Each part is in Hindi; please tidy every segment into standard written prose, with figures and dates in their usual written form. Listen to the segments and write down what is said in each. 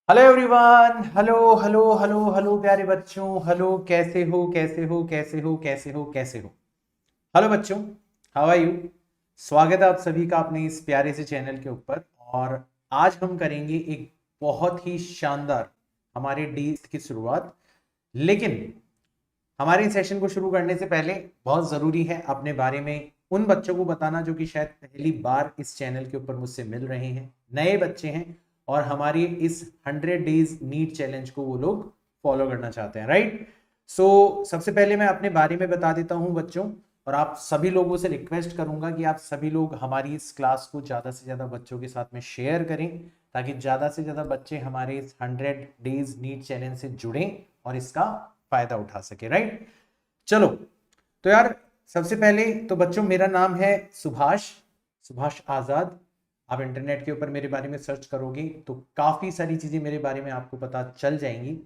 Hello everyone. Hello hello hello hello प्यारे बच्चों। हेलो, कैसे हो कैसे हो कैसे हो कैसे हो कैसे हो। हेलो बच्चों, हाउ आर यू। स्वागत है आप सभी का अपने इस प्यारे से चैनल के ऊपर। और आज हम करेंगे एक बहुत ही शानदार हमारे डीज की शुरुआत। लेकिन हमारे सेशन को शुरू करने से पहले बहुत जरूरी है अपने बारे में उन बच्चों को बताना जो कि शायद पहली बार इस चैनल के ऊपर मुझसे मिल रहे हैं, नए बच्चे हैं और हमारी इस 100 डेज नीट चैलेंज को वो लोग फॉलो करना चाहते हैं, राइट। सबसे पहले मैं अपने बारे में बता देता हूं बच्चों, और आप सभी लोगों से रिक्वेस्ट करूंगा कि आप सभी लोग हमारी इस क्लास को ज्यादा से ज्यादा बच्चों के साथ में शेयर करें, ताकि ज्यादा से ज्यादा बच्चे हमारे इस 100 डेज नीट चैलेंज से जुड़ें और इसका फायदा उठा सके, राइट। चलो, तो यार सबसे पहले तो बच्चों मेरा नाम है सुभाष, सुभाष आजाद। आप इंटरनेट के ऊपर मेरे बारे में सर्च करोगे तो काफी सारी चीजें मेरे बारे में आपको पता चल जाएंगी।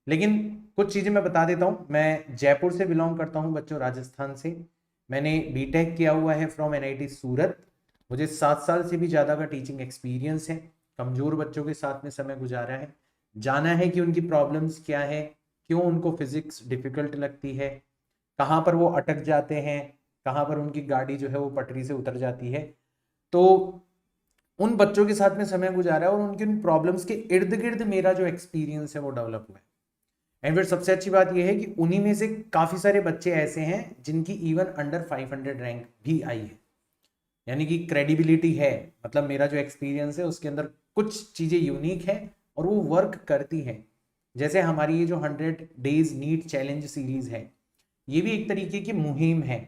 लेकिन कुछ चीजें मैं बता देता हूं। मैं जयपुर से बिलोंग करता हूं बच्चों, राजस्थान से। मैंने बीटेक किया हुआ है फ्रॉम एनआईटी सूरत। मुझे 7 साल से भी ज्यादा का टीचिंग एक्सपीरियंस है। कमजोर बच्चों के साथ में समय गुजारा है, जाना है कि उनकी प्रॉब्लम्स क्या है, क्यों उनको फिजिक्स डिफिकल्ट लगती है, कहाँ पर वो अटक जाते हैं, कहाँ पर उनकी गाड़ी जो है वो पटरी से उतर जाती है। तो उन बच्चों के साथ में समय गुजारा है और उनकी उन प्रॉब्लम्स के इर्द गिर्द मेरा जो एक्सपीरियंस है वो डेवलप हुआ है। एंड फिर सबसे अच्छी बात यह है कि उन्हीं में से काफी सारे बच्चे ऐसे हैं जिनकी इवन अंडर 500 रैंक भी आई है, यानी कि क्रेडिबिलिटी है। मतलब मेरा जो एक्सपीरियंस है उसके अंदर कुछ चीजें यूनिक है और वो वर्क करती है। जैसे हमारी ये जो 100 डेज नीट चैलेंज सीरीज है, ये भी एक तरीके की मुहिम है।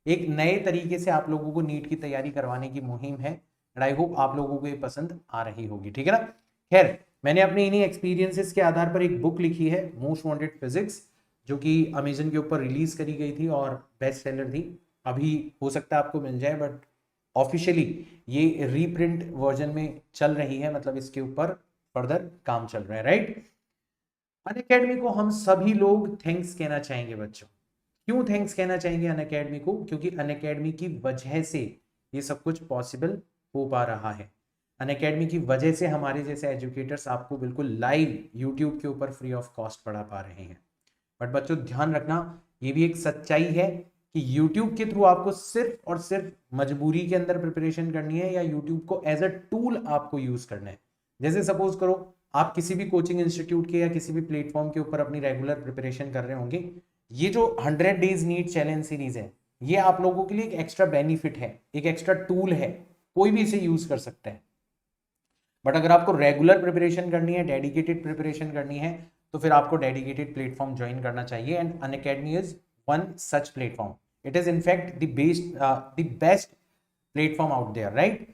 एक नए तरीके से आप लोगों को नीट की तैयारी करवाने की मुहिम है। एंड आई होप आप लोगों को ये पसंद आ रही होगी, ठीक है ना। खैर, मैंने अपने इन्हीं एक्सपीरियंसेस के आधार पर एक बुक लिखी है, मोस्ट वांटेड फिजिक्स, जो कि अमेजन के ऊपर रिलीज करी गई थी और बेस्ट सेलर थी। अभी हो सकता है आपको मिल जाए, बट ऑफिशियली ये रीप्रिंट वर्जन में चल रही है, मतलब इसके ऊपर फर्दर काम चल रहा है, राइट। अनअकैडमी को हम सभी लोग थैंक्स कहना चाहेंगे बच्चों। क्यों थैंक्स कहना चाहेंगे अनअकैडमी को? क्योंकि अनअकैडमी की वजह से ये सब कुछ पॉसिबल हो पा रहा है। अनअकैडमी की वजह से हमारे जैसे एजुकेटर्स आपको बिल्कुल लाइव यूट्यूब के ऊपर फ्री ऑफ कॉस्ट पढ़ा पा रहे हैं। बट बच्चों ध्यान रखना, ये भी एक सच्चाई है कि यूट्यूब के थ्रू आपको सिर्फ और सिर्फ मजबूरी के अंदर प्रिपरेशन करनी है, या यूट्यूब को एज अ टूल आपको यूज करना है। जैसे सपोज करो आप किसी भी कोचिंग इंस्टीट्यूट के या किसी भी प्लेटफॉर्म के ऊपर अपनी रेगुलर प्रिपरेशन कर रहे होंगे, ये जो 100 डेज नीट चैलेंज सीरीज है, ये आप लोगों के लिए एक एक्स्ट्रा बेनिफिट है, एक एक्स्ट्रा टूल है। कोई भी इसे यूज कर सकता है। बट अगर आपको रेगुलर प्रिपरेशन करनी है, डेडिकेटेड प्रिपरेशन करनी है, तो फिर आपको डेडिकेटेड प्लेटफॉर्म ज्वाइन करना चाहिए। And Unacademy is one such platform. It is in fact the best platform out there, right.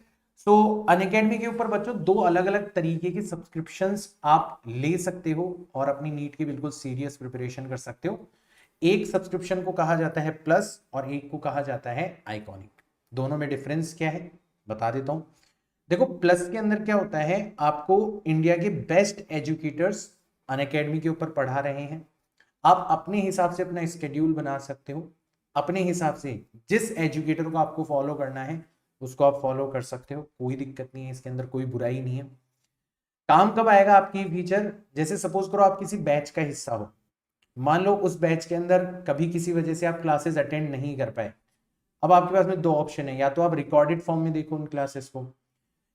So Unacademy के ऊपर बच्चों दो अलग अलग तरीके की सब्सक्रिप्शंस आप ले सकते हो और अपनी नीट की बिल्कुल सीरियस प्रिपरेशन कर सकते हो। एक सब्सक्रिप्शन को कहा जाता है प्लस और एक को कहा जाता है आइकॉनिक। दोनों में डिफरेंस क्या है बता देता हूं। देखो, प्लस के अंदर क्या होता है, आपको इंडिया के बेस्ट एजुकेटर्स अनअकैडमी के ऊपर पढ़ा रहे हैं। आप अपने हिसाब से अपना स्केड्यूल बना सकते हो, अपने हिसाब से जिस एजुकेटर को आपको फॉलो करना है उसको आप फॉलो कर सकते हो। कोई दिक्कत नहीं है, इसके अंदर कोई बुराई नहीं है। काम कब आएगा आपकी फीचर? जैसे सपोज करो आप किसी बैच का हिस्सा हो, मान लो उस बैच के अंदर कभी किसी वजह से आप क्लासेस अटेंड नहीं कर पाए। अब आपके पास में दो ऑप्शन है, या तो आप रिकॉर्डेड फॉर्म में देखो उन क्लासेस को,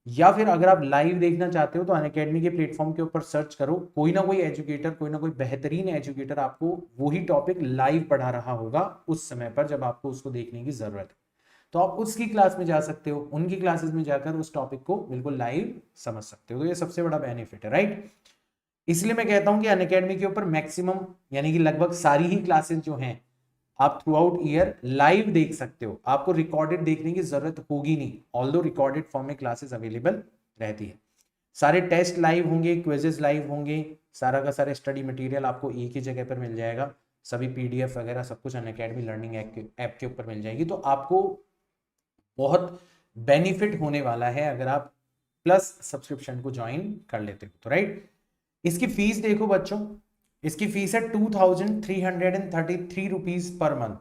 या फिर अगर आप लाइव देखना चाहते हो तो अनअकैडमी के प्लेटफॉर्म के ऊपर सर्च करो, कोई ना कोई एजुकेटर, कोई ना कोई बेहतरीन एजुकेटर आपको वही टॉपिक लाइव पढ़ा रहा होगा उस समय पर जब आपको उसको देखने की जरूरत है। तो आप उसकी क्लास में जा सकते हो, उनकी क्लासेस में जाकर उस टॉपिक को बिल्कुल लाइव समझ सकते हो। तो ये सबसे बड़ा बेनिफिट है, राइट। इसलिए मैं कहता हूं कि अनअकैडमी के ऊपर मैक्सिमम यानी कि लगभग सारी ही क्लासेस जो हैं आप थ्रू आउट ईयर लाइव देख सकते हो। आपको रिकॉर्डेड देखने की जरूरत होगी नहीं, ऑल्दो रिकॉर्डेड फॉर्म में क्लासेस अवेलेबल रहती है। सारे टेस्ट लाइव होंगे, क्विजेस लाइव होंगे, सारा का सारा स्टडी मटेरियल आपको एक ही जगह पर मिल जाएगा। सभी पीडीएफ वगैरह सब कुछ अनअकैडमी लर्निंग ऐप के ऊपर मिल जाएगी। तो आपको बहुत बेनिफिट होने वाला है अगर आप प्लस सब्सक्रिप्शन को ज्वाइन कर लेते हो तो, राइट। इसकी फीस देखो बच्चों, इसकी फीस है 2333 रुपीज पर मंथ।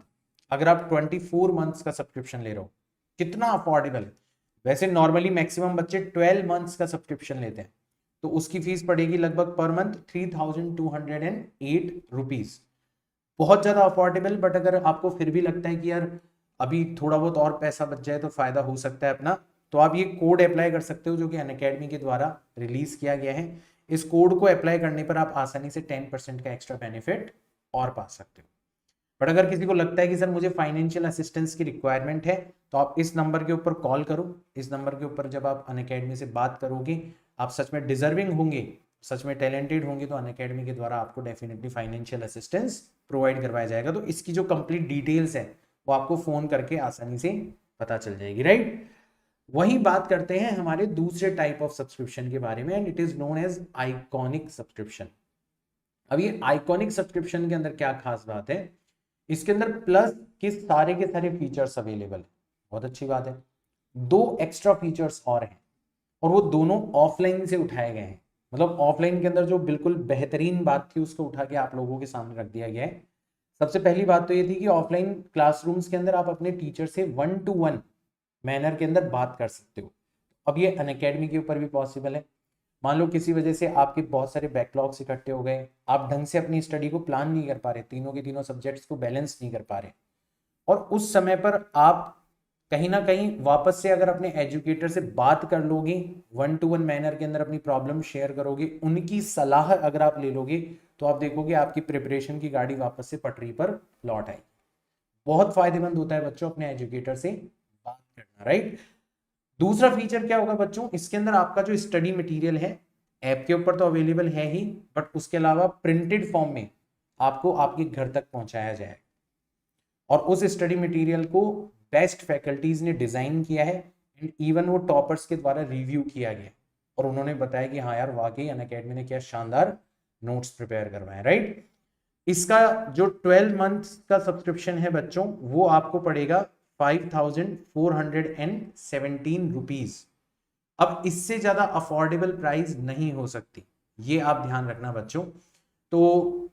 अगर आप 24 मंथ्स का सब्सक्रिप्शन ले रहे हो, कितना अफोर्डेबल है। वैसे नॉर्मली मैक्सिमम बच्चे 12 मंथ्स का सब्सक्रिप्शन लेते हैं, तो उसकी फीस पड़ेगी लगभग पर मंथ 3208 रुपीज। बहुत ज्यादा अफोर्डेबल, बट अगर आपको फिर भी लगता है कि यार अभी थोड़ा बहुत और पैसा बच जाए तो फायदा हो सकता है अपना, तो आप ये कोड अप्लाई कर सकते हो जो कि अनअकैडमी के द्वारा रिलीज किया गया है। इस कोड को अप्लाई करने पर आप आसानी से 10% का एक्स्ट्रा बेनिफिट और पा सकते हो। बट अगर किसी को लगता है कि सर मुझे फाइनेंशियल असिस्टेंस की रिक्वायरमेंट है, तो आप इस नंबर के ऊपर कॉल करो। इस नंबर के ऊपर जब आप अनअकैडमी से बात करोगे, आप सच में डिजर्विंग होंगे, सच में टैलेंटेड होंगे, तो अनअकैडमी के द्वारा आपको डेफिनेटली फाइनेंशियल असिस्टेंस प्रोवाइड करवाया जाएगा। तो इसकी जो कंप्लीट डिटेल्स है वो आपको फोन करके आसानी से पता चल जाएगी, राइट। वही बात करते हैं हमारे दूसरे टाइप ऑफ सब्सक्रिप्शन के बारे में, and it is known as iconic subscription. अब ये आइकॉनिक सब्सक्रिप्शन के अंदर क्या खास बात है, इसके अंदर प्लस के सारे फीचर्स अवेलेबल है। बहुत अच्छी बात है। 2 एक्स्ट्रा फीचर्स और हैं, और वो दोनों ऑफलाइन से उठाए गए हैं। मतलब ऑफलाइन के अंदर जो बिल्कुल बेहतरीन बात थी उसको उठा के आप लोगों के सामने रख दिया गया है। सबसे पहली बात तो ये थी कि ऑफलाइन क्लासरूम्स के अंदर आप अपने टीचर से 1-to-1 मैनर के अंदर बात कर सकते हो। अब ये अनअकैडमी के ऊपर भी पॉसिबल है। मान लो किसी वजह से आपके बहुत सारे बैकलॉग्स इकट्ठे हो गए, आप ढंग से अपनी स्टडी को प्लान नहीं कर पा रहे, तीनों के तीनों सब्जेक्ट्स को बैलेंस नहीं कर पा रहे, और उस समय पर आप कहीं ना कहीं वापस से अगर अपने एजुकेटर से बात कर लोगे, 1-to-1 मैनर के अंदर अपनी प्रॉब्लम शेयर करोगे, उनकी सलाह अगर आप ले लोगे, तो आप देखोगे आपकी प्रिपरेशन की गाड़ी वापस से पटरी पर लौट आएगी। बहुत फायदेमंद होता है बच्चों अपने एजुकेटर से बात करना, राइट। दूसरा फीचर क्या होगा बच्चों, इसके अंदर आपका जो स्टडी मटेरियल है ऐप के ऊपर तो अवेलेबल है ही, बट उसके अलावा प्रिंटेड फॉर्म में आपको आपके घर तक पहुंचाया जाए, और उस स्टडी मटेरियल को बेस्ट फैकल्टीज ने डिजाइन किया है, एंड इवन वो टॉपर्स के द्वारा रिव्यू किया गया, और उन्होंने बताया कि हाँ यार वाकई अनअकैडमी ने क्या शानदार नोट्स प्रिपेयर करवाए, राइट। इसका जो 12 मंथ का सब्सक्रिप्शन है बच्चों, वो आपको पड़ेगा 5417 रुपीज। अब इससे ज्यादा अफोर्डेबल प्राइस नहीं हो सकती, ये आप ध्यान रखना बच्चों। तो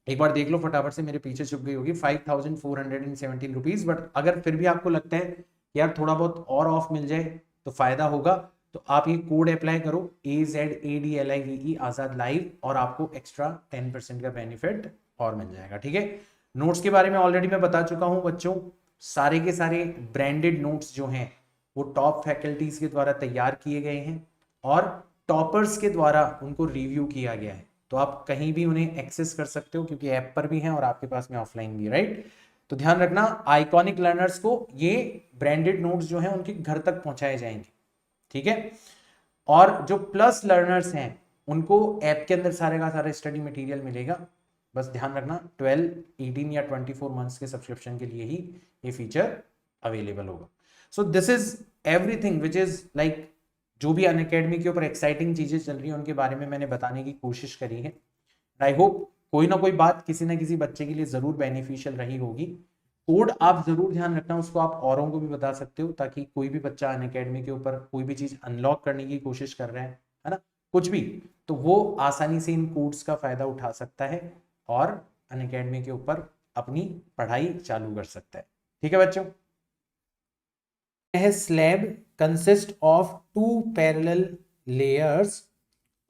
एक बार देख लो फटाफट से, मेरे पीछे छुप गई होगी 5417 रुपीज। बट अगर फिर भी आपको लगता है यार थोड़ा बहुत और ऑफ मिल जाए तो फायदा होगा, तो आप ये कोड अप्लाई करो AZADLIVE आजाद लाइव, और आपको एक्स्ट्रा 10% का बेनिफिट और मिल जाएगा, ठीक है। नोट्स के बारे में ऑलरेडी मैं बता चुका हूं बच्चों, सारे के सारे ब्रांडेड नोट्स जो हैं वो टॉप फैकल्टीज के द्वारा तैयार किए गए हैं, और टॉपर्स के द्वारा उनको रिव्यू किया गया है। तो आप कहीं भी उन्हें एक्सेस कर सकते हो, क्योंकि ऐप पर भी हैं और आपके पास में ऑफलाइन भी, राइट। तो ध्यान रखना, आइकॉनिक लर्नर्स को ये ब्रांडेड नोट्स जो हैं उनके घर तक पहुंचाए जाएंगे, ठीक है। और जो प्लस लर्नर्स हैं उनको ऐप के अंदर सारे का सारा स्टडी मटेरियल मिलेगा। बस ध्यान रखना 12, 18 या 24 मंथ्स के सब्सक्रिप्शन के लिए ही ये फीचर अवेलेबल होगा। So this is everything which is like, जो भी अनअकैडमी के ऊपर एक्साइटिंग चीजें चल रही हैं उनके बारे में मैंने बताने की कोशिश करी है। आई होप कोई ना कोई बात किसी ना किसी बच्चे के लिए जरूर बेनिफिशियल रही होगी। कोड आप जरूर ध्यान रखना, उसको आप औरों को भी बता सकते हो, ताकि कोई भी बच्चा अनअकैडमी के ऊपर कोई भी चीज अनलॉक करने की कोशिश कर रहा है ना, कुछ भी, तो वो आसानी से इन कोड्स का फायदा उठा सकता है और अनअकैडमी के ऊपर अपनी पढ़ाई चालू कर सकता है, ठीक है बच्चों। Slab consists of 2 parallel layers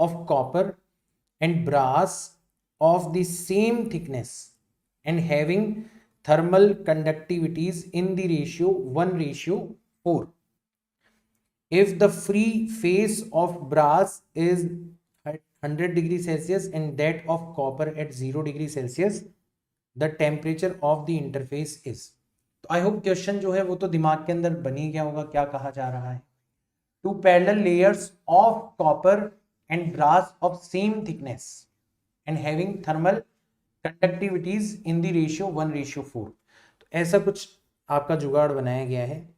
of copper and brass of the same thickness and having thermal conductivities in the ratio 1:4. If the free face of brass is 100 degrees Celsius and that of copper at 0 degrees Celsius, the temperature of the interface is. तो आई होप क्वेश्चन जो है वो तो दिमाग के अंदर बनी गया होगा, क्या कहा जा रहा है। 2 parallel layers of copper and brass of same thickness and having thermal conductivities in the ratio 1:4। तो ऐसा कुछ आपका जुगाड़ बनाया गया है।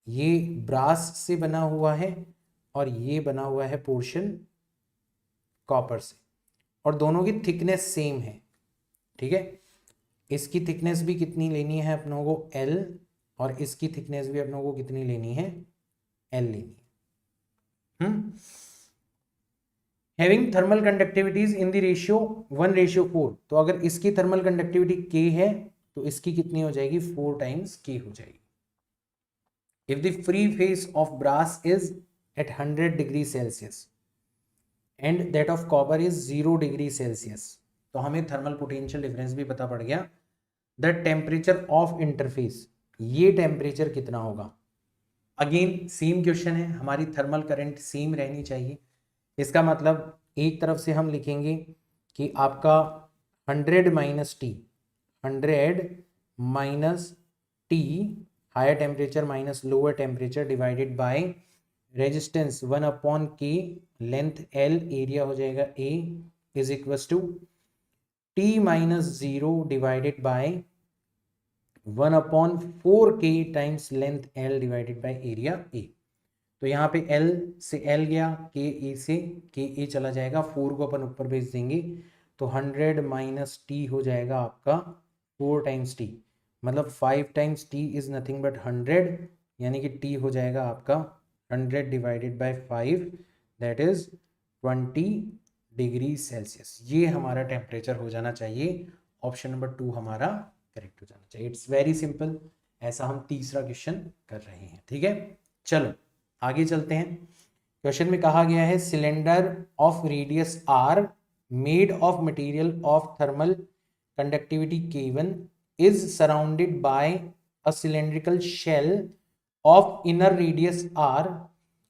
ये ब्रास से बना हुआ है और ये बना हुआ है पोर्शन कॉपर से, और दोनों की थिकनेस सेम है, ठीक है। इसकी थिकनेस भी कितनी लेनी है अपनों को L, और इसकी थिकनेस भी अपनों को कितनी लेनी है L लेनी है। Having thermal conductivities in the ratio 1:4। तो अगर इसकी थर्मल कंडक्टिविटी K है तो इसकी कितनी हो जाएगी 4 टाइम्स K हो जाएगी। if the free phase of brass is at 100 degree Celsius and that of copper is 0 degree Celsius, तो हमें थर्मल पोटेंशियल डिफरेंस भी पता पड़ गया। द टेम्परेचर ऑफ इंटरफेस, ये टेम्परेचर कितना होगा। अगेन सेम क्वेश्चन है, हमारी थर्मल करंट सेम रहनी चाहिए। इसका मतलब एक तरफ से हम लिखेंगे कि आपका 100 minus T, 100 minus T higher temperature minus lower temperature divided by resistance 1 upon K, length L, area हो जाएगा A, is equal to T minus 0 divided by 1 upon 4k times length l divided by area a। तो यहाँ पे l से l गया, k a से k a चला जाएगा, 4 को अपन ऊपर भेज देंगे तो 100 माइनस टी हो जाएगा आपका 4 टाइम्स टी, मतलब 5 times T is nothing but 100, यानी कि टी हो जाएगा आपका 100 divided by 5, that is 20 degree Celsius. ये हमारा टेम्परेचर हो जाना चाहिए। ऑप्शन नंबर 2 हमारा करेक्ट हो जाना चाहिए। It's very simple. ऐसा हम तीसरा क्वेश्चन कर रहे हैं, ठीक है। चलो आगे चलते हैं। क्वेश्चन में कहा गया है cylinder of radius R made of material of thermal conductivity K1 is surrounded by a cylindrical shell of inner radius r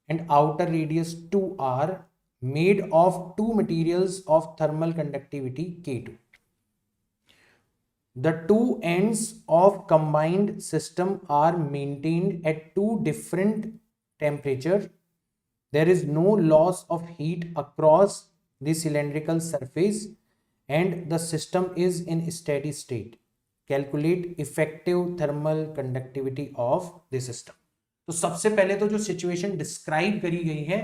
and outer radius 2r made of two materials of thermal conductivity K2. The two ends of combined system are maintained at two different temperatures. There is no loss of heat across the cylindrical surface and the system is in steady state. Calculate effective thermal conductivity of the system. तो सबसे पहले तो जो सिचुएशन डिस्क्राइब करी गई है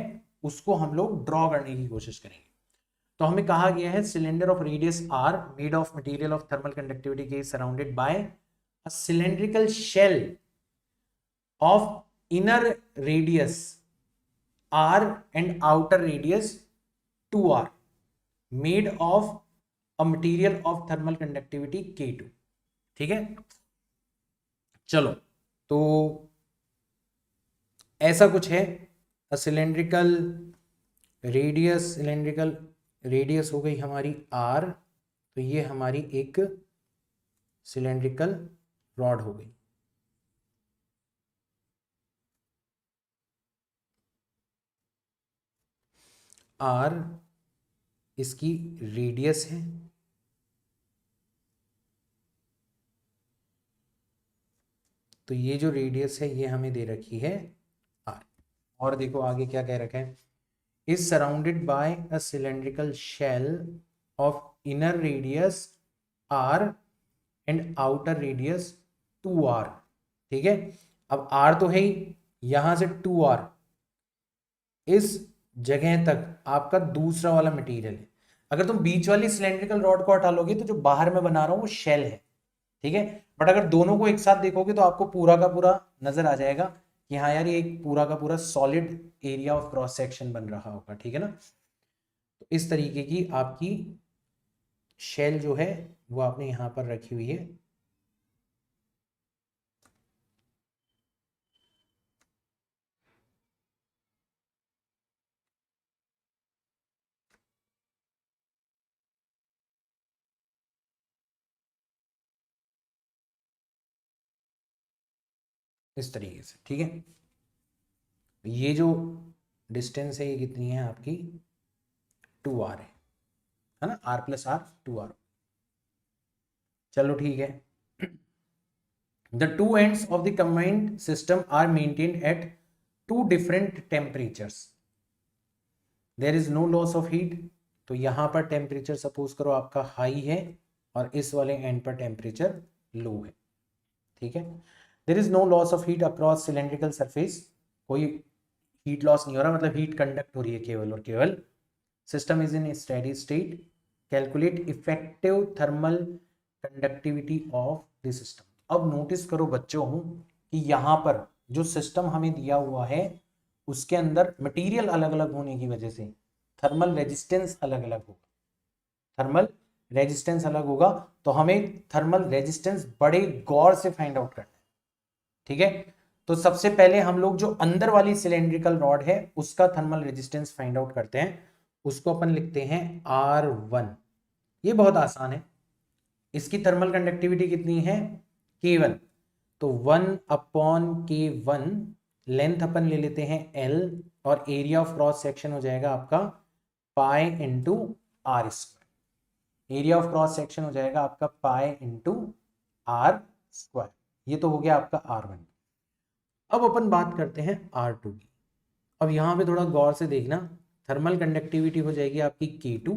उसको हम लोग ड्रॉ करने की कोशिश करेंगे। तो हमें कहा गया है cylinder of radius R made of material of thermal conductivity K surrounded by a cylindrical shell of inner radius R and outer radius 2r made of a material of thermal conductivity K2, ठीक है। चलो तो ऐसा कुछ है, सिलेंड्रिकल रेडियस हो गई हमारी r, तो ये हमारी एक सिलेंड्रिकल रॉड हो गई। r इसकी रेडियस है, तो ये जो रेडियस है ये हमें दे रखी है r। और देखो आगे क्या कह रखा है, is surrounded by a cylindrical shell of inner radius r and outer radius 2r, ठीक है। अब r तो है ही, यहां से 2r इस जगह तक आपका दूसरा वाला मटेरियल है। अगर तुम बीच वाली सिलेंड्रिकल रॉड को हटा लोगे तो जो बाहर में बना रहा हूं वो शेल है, ठीक है। बट अगर दोनों को एक साथ देखोगे तो आपको पूरा का पूरा नजर आ जाएगा कि हाँ यार ये एक पूरा का पूरा solid area of cross section बन रहा होगा, ठीक है ना। तो इस तरीके की आपकी शेल जो है वो आपने यहां पर रखी हुई है। इस तरीके से, ठीक है। ये जो डिस्टेंस है ये कितनी है आपकी 2r है ना, r प्लस r 2r। चलो ठीक है। The two ends of the combined system are maintained at two different temperatures. There is no loss of heat. तो यहाँ पर टेम्परेचर सपोज करो आपका हाई है और इस वाले एंड पर टेम्परेचर लो है, ठीक है। There is no loss of heat across cylindrical surface. कोई हीट लॉस नहीं हो रहा, मतलब हीट कंडक्ट हो रही है केवल और केवल। System is in steady state. Calculate effective thermal conductivity of the system. अब नोटिस करो बच्चों कि यहाँ पर जो सिस्टम हमें दिया हुआ है उसके अंदर मटेरियल अलग अलग होने की वजह से थर्मल रेजिस्टेंस अलग अलग होगा। थर्मल रेजिस्टेंस अलग होगा तो हमें थर्मल रेजिस्टेंस बड़े गौर से फाइंड आउट करना है, ठीक है। तो सबसे पहले हम लोग जो अंदर वाली सिलेंड्रिकल रॉड है उसका थर्मल रेजिस्टेंस फाइंड आउट करते हैं। उसको अपन लिखते हैं R1। ये बहुत आसान है। इसकी थर्मल कंडक्टिविटी कितनी है? K1। तो 1/K1 लेंथ अपन ले लेते हैं L, और एरिया ऑफ क्रॉस सेक्शन हो जाएगा आपका pi into R square. Area of cross section हो जाएगा आपका पाई इंटू आर स्क्वायर। ये तो हो गया आपका R1। अब अपन बात करते हैं R2 की। अब यहां पे थोड़ा गौर से देखना, थर्मल कंडक्टिविटी हो जाएगी आपकी K2,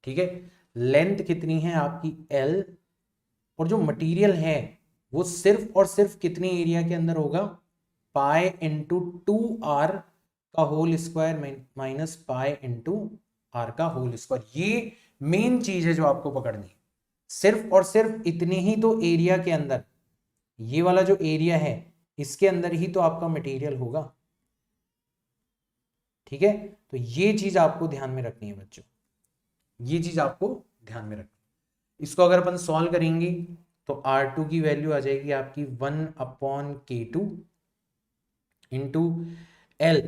ठीक है। लेंथ कितनी है आपकी L, और जो मटेरियल है वो सिर्फ और सिर्फ कितने एरिया के अंदर होगा? पाई इंटू 2r का whole square minus pi into R का होल स्क्वायर। ये मेन चीज है जो आपको पकड़नी है। सिर्फ और सिर्फ इतने ही तो एरिया के अंदर, ये वाला जो एरिया है इसके अंदर ही तो आपका मटेरियल होगा, ठीक है। तो ये चीज आपको ध्यान में रखनी है बच्चों, ये चीज आपको ध्यान में रखनी है। इसको अगर अपन सॉल्व करेंगे तो R2 की वैल्यू आ जाएगी आपकी 1/K2 into L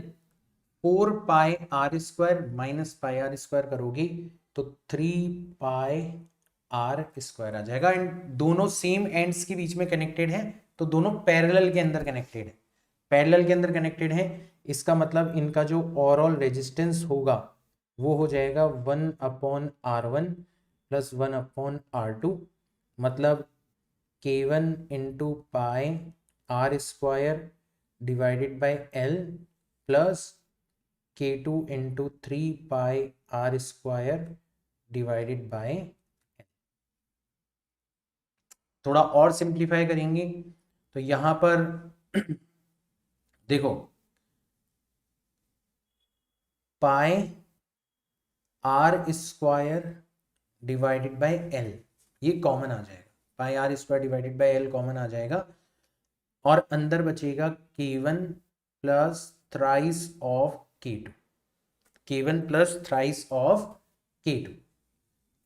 4πr² minus pi are square करोगे तो 3πr² आ जाएगा। एंड दोनों सेम एंड्स के बीच में कनेक्टेड है, तो दोनों पैरेलल के अंदर कनेक्टेड है। पैरेलल के अंदर कनेक्टेड है, इसका मतलब इनका जो ओवरऑल रेजिस्टेंस होगा वो हो जाएगा 1/R1 प्लस 1/R2, मतलब K1 into pi are square divided by L plus K2 into 3πr² divided by. थोड़ा और सिंप्लीफाई करेंगे तो यहां पर देखो pi r² divided by L, ये कॉमन आ जाएगा। Pi r² divided by L common आ जाएगा, और अंदर बचेगा K1 plus thrice of K2, K1 plus thrice of K2,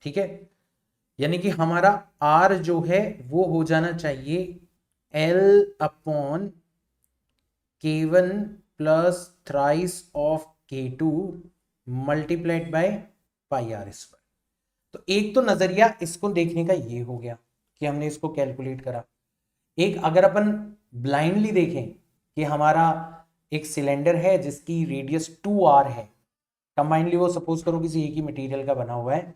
ठीक है। यानी कि हमारा R जो है वो हो जाना चाहिए L/K1 plus thrice of K2 multiplied by pi r²। तो एक तो नजरिया इसको देखने का ये हो गया कि हमने इसको कैलकुलेट करा। एक अगर अपन ब्लाइंडली देखें कि हमारा एक सिलेंडर है जिसकी रेडियस 2r है, कंबाइनली वो सपोज करो किसी एक ही मटेरियल का बना हुआ है,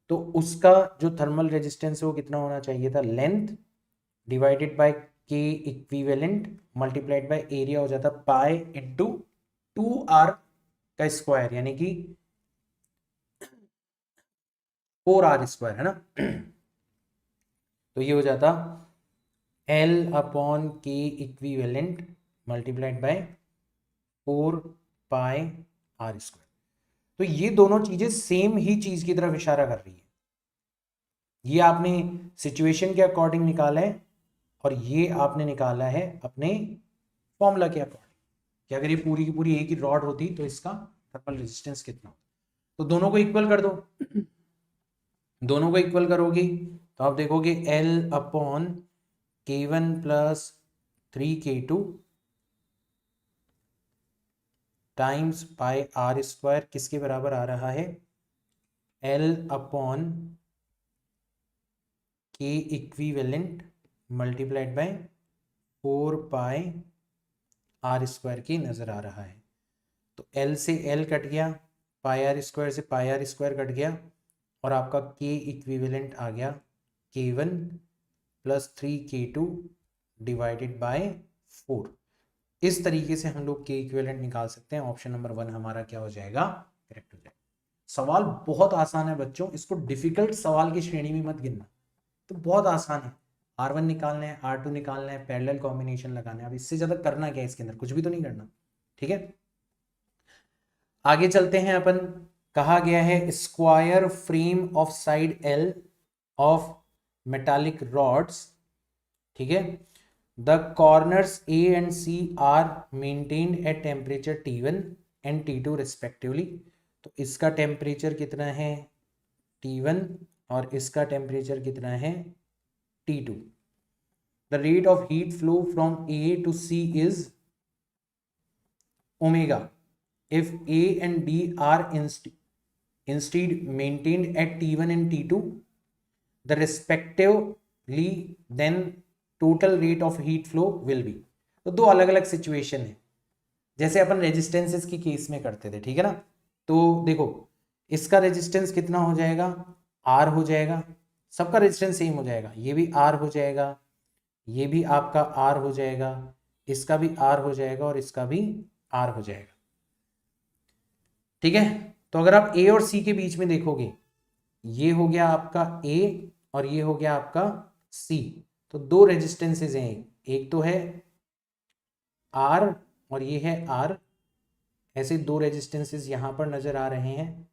तो उसका जो थर्मल रेजिस्टेंस है वो कितना होना चाहिए था? लेंथ डिवाइडेड बाय के इक्विवेलेंट मल्टीप्लाइड बाय एरिया हो जाता पाई इंटू 2r का स्क्वायर, यानी कि 4r² है ना। तो ये हो जाता L/K equivalent multiplied by 4πr²। तो ये दोनों चीजें सेम ही चीज की तरफ इशारा कर रही है। ये आपने सिचुएशन के अकॉर्डिंग निकाला है, और ये आपने निकाला है अपने फॉर्मूला के अकॉर्डिंग कि अगर ये पूरी की पूरी एक ही रॉड होती तो इसका थर्मल रेजिस्टेंस कितना होता। तो दोनों को इक्वल कर दो। दोनों को इक्वल करोगे तो आप देखोगे L/K1 प्लस 3K2 टाइम्स पाई r² किसके बराबर आ रहा है? L/K equivalent multiplied by 4πr² की नजर आ रहा है। तो L से L कट गया, पाई r² से पाई r² कट गया, और आपका K इक्विवेलेंट आ गया K1 plus 3K2 divided by 4। इस तरीके से हम लोग K इक्विवेलेंट निकाल सकते हैं। ऑप्शन नंबर 1 हमारा क्या हो जाएगा? करेक्ट हो जाएगा। सवाल बहुत आसान है बच्चों, इसको डिफिकल्ट सवाल की श्रेणी में मत गिनना। तो बहुत आसान है, R1 निकालना है, R2 निकालना है, पैरेलल कॉम्बिनेशन लगाना है। अब इससे ज्यादा करना क्या है इसके अंदर? कुछ भी तो नहीं करना, ठीक है। आगे चलते हैं अपन। कहा गया है square frame of side L of metallic rods, ठीक है। The corners A and C are maintained at temperature T1 and T2 respectively. तो इसका टेम्परेचर कितना है? T1, और इसका टेम्परेचर कितना है? T2। the rate of heat flow from A to C is omega if A and D are instead maintained at T1 and T2, the respectively then total rate of heat flow will be। तो दो अलग अलग सिचुएशन है, जैसे अपन रेजिस्टेंसेस की केस में करते थे, ठीक है ना। तो देखो इसका रेजिस्टेंस कितना हो जाएगा, R हो जाएगा, सबका रेजिस्टेंस सेम हो जाएगा, ये भी R हो जाएगा, ये भी आपका R हो जाएगा, इसका भी R हो जाएगा और इसका भी R हो जाएगा, ठीक है। तो अगर आप A और C के बीच में देखोगे, ये हो गया आपका A और ये हो गया आपका C, तो दो रेजिस्टेंसेस हैं, एक तो है R और ये है R, ऐसे दो रेजिस्टेंसेस यहां पर नजर आ रहे हैं,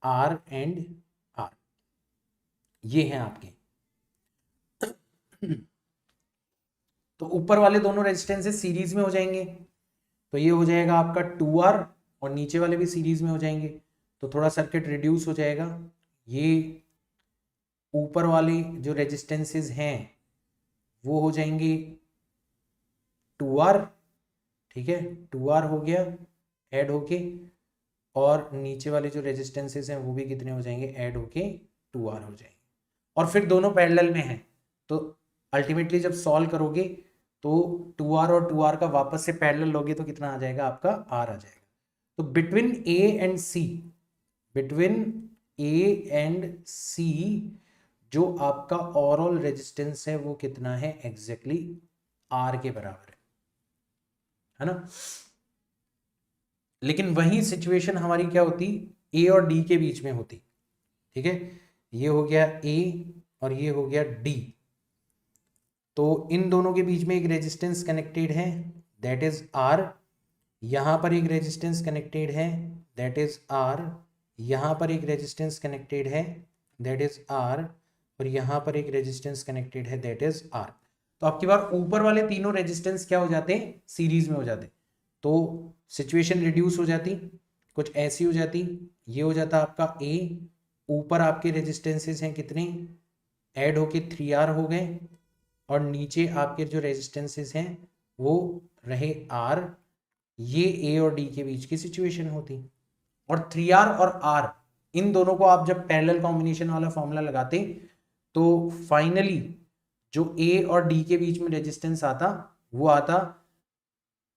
R एंड R, ये हैं आपके। तो ऊपर वाले दोनों रेजिस्टेंसेस सीरीज में हो जाएंगे, तो ये हो जाएगा आपका 2R और नीचे वाले भी सीरीज में हो जाएंगे, तो थोड़ा सर्किट रिड्यूस हो जाएगा। ये ऊपर वाले जो रेजिस्टेंसेस हैं वो हो जाएंगे 2R, ठीक है, 2R हो गया ऐड होके, और नीचे वाले जो रेजिस्टेंसेस हैं वो भी कितने हो जाएंगे, ऐड होके 2R हो जाएंगे, और फिर दोनों पैरेलल में हैं। तो अल्टीमेटली जब सॉल्व करोगे तो 2R और 2R का वापस से पैरेलल लोगे तो कितना आ जाएगा, आपका R आ जाएगा। तो between A and C, between A and C जो आपका ओवरऑल रेजिस्टेंस है वो कितना है, एग्जैक्टली R के बराबर है ना। लेकिन वही सिचुएशन हमारी क्या होती, A और D के बीच में होती, ठीक है। ये हो गया A और ये हो गया D, तो इन दोनों के बीच में एक रेजिस्टेंस कनेक्टेड है, दैट इज R, यहां पर एक रेजिस्टेंस कनेक्टेड है, दैट इज R, यहां पर एक रेजिस्टेंस कनेक्टेड है, दैट इज R, और यहां पर एक रेजिस्टेंस कनेक्टेड है, दैट इज R। तो आपकी बार ऊपर वाले तीनों रेजिस्टेंस क्या हो जाते हैं, सीरीज में हो जाते, तो सिचुएशन रिड्यूस हो जाती, कुछ ऐसी हो जाती, ये हो जाता आपका A, ऊपर आपके रेजिस्टेंसेस हैं कितने, ऐड होके 3R हो गए, और नीचे आपके जो रेजिस्टेंसेस हैं वो रहे R, ये A और D के बीच की सिचुएशन होती। और 3R और R इन दोनों को आप जब पैरेलल कॉम्बिनेशन वाला फॉर्मूला लगाते तो फाइनली जो A और D के बीच में रेजिस्टेंस आता वो आता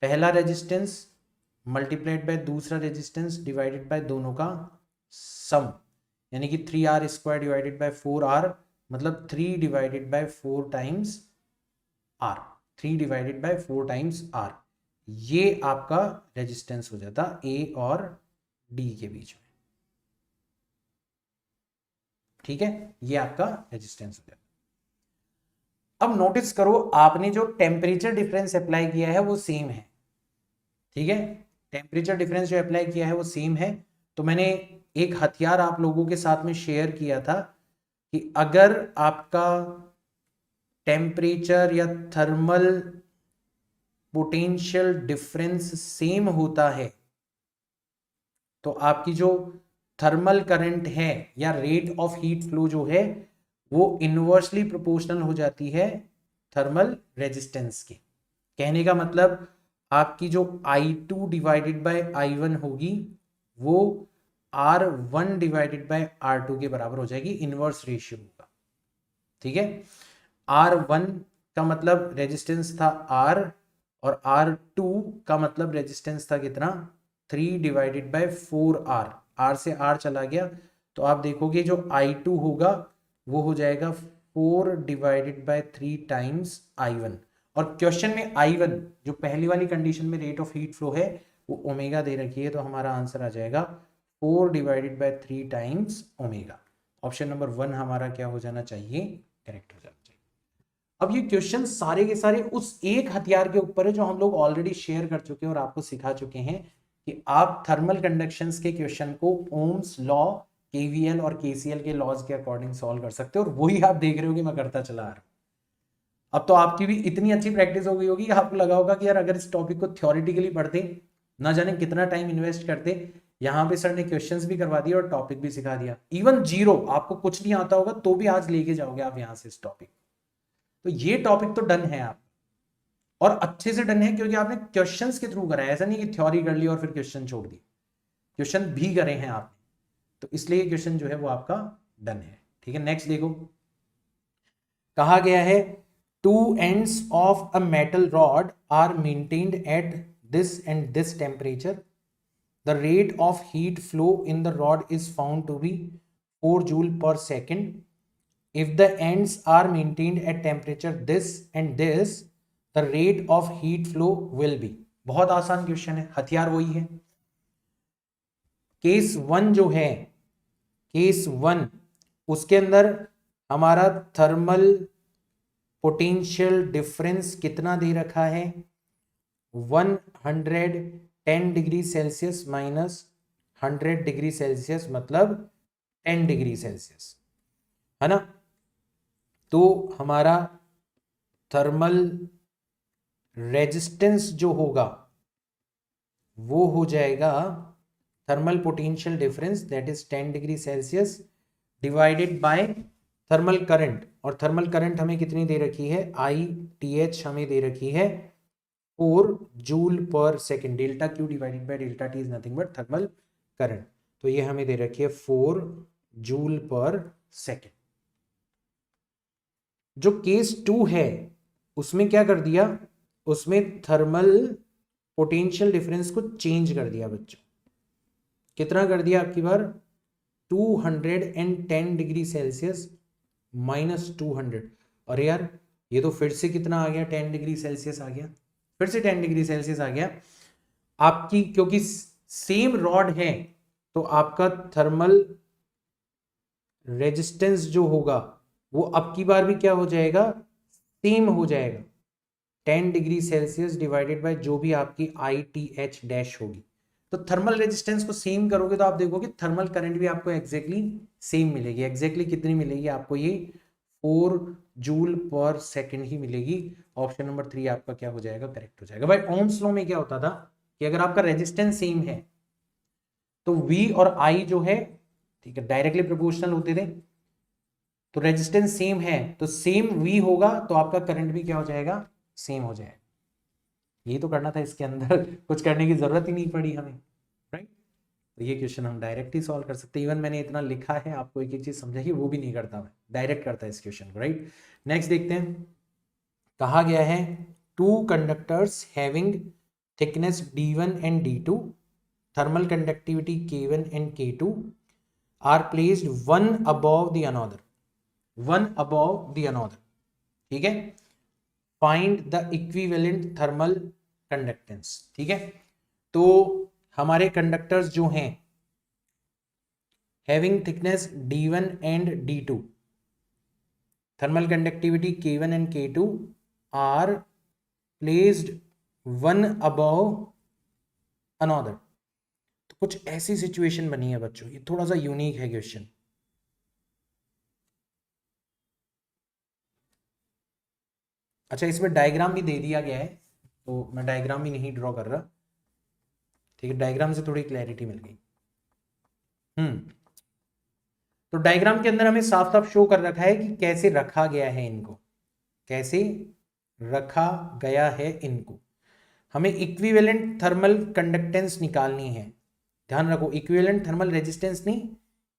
पहला रेजिस्टेंस मल्टीप्लाइड बाय दूसरा रेजिस्टेंस डिवाइडेड बाय दोनों का सम, यानी कि 3R square divided bye 4R, मतलब 3 divided by 4 times R, 3 divided by 4 times R, ये आपका रेजिस्टेंस हो जाता A और D के बीच में, ठीक है, ये आपका रेजिस्टेंस हो जाता। अब नोटिस करो आपने जो टेम्परेचर डिफरेंस अप्लाई किया है वो सेम है, ठीक है, टेम्परेचर डिफरेंस जो अप्लाई किया है वो सेम है। तो मैंने एक हथियार आप लोगों के साथ में शेयर किया था कि अगर आपका टेम्परेचर या थर्मल पोटेंशियल डिफरेंस सेम होता है तो आपकी जो थर्मल करंट है या रेट ऑफ हीट फ्लो जो है वो इनवर्सली प्रोपोर्शनल हो जाती है थर्मल रेजिस्टेंस के। कहने का मतलब आपकी जो I2 डिवाइडेड बाय I1 होगी वो R1 डिवाइडेड बाय R2 के बराबर हो जाएगी, इनवर्स रेशियो होगा, ठीक है। R1 का मतलब रेजिस्टेंस था R और R2 का मतलब रेजिस्टेंस था कितना, 3 डिवाइडेड बाय 4R, R से R चला गया तो आप देखोगे जो I2 होगा वो हो जाएगा 4 डिवाइडेड बाय 3 टाइम्स I1, और क्वेश्चन में I1 जो पहली वाली कंडीशन में रेट ऑफ हीट फ्लो है वो ओमेगा दे रखी है, तो हमारा आंसर आ जाएगा 4 divided by 3 times omega. Option number 1 हमारा क्या हो जाना चाहिए, करेक्ट हो जाना चाहिए। अब ये क्वेश्चन सारे के सारे उस एक हथियार के ऊपर है जो हम लोग ऑलरेडी शेयर कर चुके हैं और आपको सिखा चुके हैं कि आप थर्मल कंडक्शंस के क्वेश्चन को ओम्स लॉ, केवीएल और केसीएल के लॉज के अकॉर्डिंग सॉल्व कर सकते हो, और वही आप देख रहे हो कि मैं करता चला आ रहा हूं। अब तो आपकी भी इतनी अच्छी प्रैक्टिस हो गई होगी कि आपको लगा होगा कि यार अगर इस टॉपिक को थ्योरेटिकली पढ़ते ना जाने कितना टाइम इन्वेस्ट करते, यहाँ पे सर ने क्वेश्चंस भी करवा दिया और टॉपिक भी सिखा दिया। इवन जीरो आपको कुछ नहीं आता होगा तो भी आज लेके जाओगे आप यहाँ से इस टॉपिक। तो ये टॉपिक तो डन है आप, और अच्छे से डन है क्योंकि आपने क्वेश्चंस के थ्रू करा है, ऐसा नहीं कि थ्योरी कर ली और फिर क्वेश्चन छोड़ दिए, क्वेश्चन भी करे हैं आपने, तो इसलिए क्वेश्चन जो है वो आपका डन है। ठीक है, नेक्स्ट देखो, कहा गया है two ends of a metal rod are maintained at this and this temperature, the rate of heat flow in the rod is found to be 4 joule per second, if the ends are maintained at temperature this and this, the rate of heat flow will be। बहुत आसान क्वेश्चन है, हथियार वही है। केस 1 जो है, केस 1 उसके अंदर हमारा थर्मल पोटेंशियल डिफरेंस कितना दे रखा है, 110 degree Celsius minus 100 degree Celsius मतलब 10 डिग्री सेल्सियस, है ना। तो हमारा थर्मल रेजिस्टेंस जो होगा वो हो जाएगा thermal potential difference that is 10 degree Celsius divided by thermal current, और थर्मल करंट हमें कितनी दे रखी है, ITH हमें दे रखी है 4 joule per second, delta Q divided by delta T is nothing but thermal current, तो ये हमें दे रखी है 4 जूल पर सेकेंड। जो केस 2 है उसमें क्या कर दिया, उसमें थर्मल पोटेंशियल डिफरेंस को चेंज कर दिया बच्चों, कितना कर दिया आपकी बार, 210 डिग्री सेल्सियस माइनस 200, और यार ये तो फिर से कितना आ गया, 10 डिग्री सेल्सियस आ गया, फिर से 10 डिग्री सेल्सियस आ गया आपकी, क्योंकि सेम रॉड है तो आपका थर्मल रेजिस्टेंस जो होगा वो अब की बार भी क्या हो जाएगा, सेम हो जाएगा, 10 डिग्री सेल्सियस डिवाइडेड बाय जो भी आपकी ITH डैश होगी। तो थर्मल रेजिस्टेंस को सेम करोगे तो आप देखोगे थर्मल करंट भी आपको एग्जैक्टली सेम मिलेगी। एग्जैक्टली कितनी मिलेगी आपको, ये 4 जूल पर सेकेंड ही मिलेगी। ऑप्शन नंबर 3 आपका क्या हो जाएगा, करेक्ट हो जाएगा। भाई ओम्स लॉ में क्या होता था कि अगर आपका रेजिस्टेंस सेम है तो V और I जो है, ठीक है, डायरेक्टली प्रोपोर्शनल होते थे, तो रेजिस्टेंस सेम है तो सेम V होगा तो आपका करंट भी क्या हो जाएगा, सेम हो जाएगा। ये तो करना था इसके अंदर, कुछ करने की जरूरत ही नहीं पड़ी हमें, राइट। तो ये क्वेश्चन हम डायरेक्ट ही सॉल्व कर सकते हैं। इवन मैंने इतना लिखा है, आपको एक एक चीज समझाई, वो भी नहीं करता मैं, डायरेक्ट करता है इस क्वेश्चन को, राइट। नेक्स्ट देखते हैं, कहा गया है two conductors having thickness D1 and D2, thermal conductivity K1 and K2 are placed one above the another, one above the another, ठीक है। Find the equivalent thermal conductance, ठीक है। तो हमारे कंडक्टर्स जो हैं having thickness D1 and D2, thermal conductivity K1 and K2 are placed one above another. तो कुछ ऐसी सिचुएशन बनी है बच्चों, ये थोड़ा सा यूनिक है क्वेश्चन। अच्छा, इसमें डायग्राम भी दे दिया गया है तो मैं डायग्राम भी नहीं ड्रॉ कर रहा, ठीक है, डायग्राम से थोड़ी क्लैरिटी मिल गई। तो डायग्राम के अंदर हमें साफ साफ शो कर रखा है कि कैसे रखा गया है इनको, कैसे रखा गया है इनको। हमें इक्विवेलेंट थर्मल कंडक्टेंस निकालनी है, ध्यान रखो, इक्विवेलेंट थर्मल रेजिस्टेंस नहीं,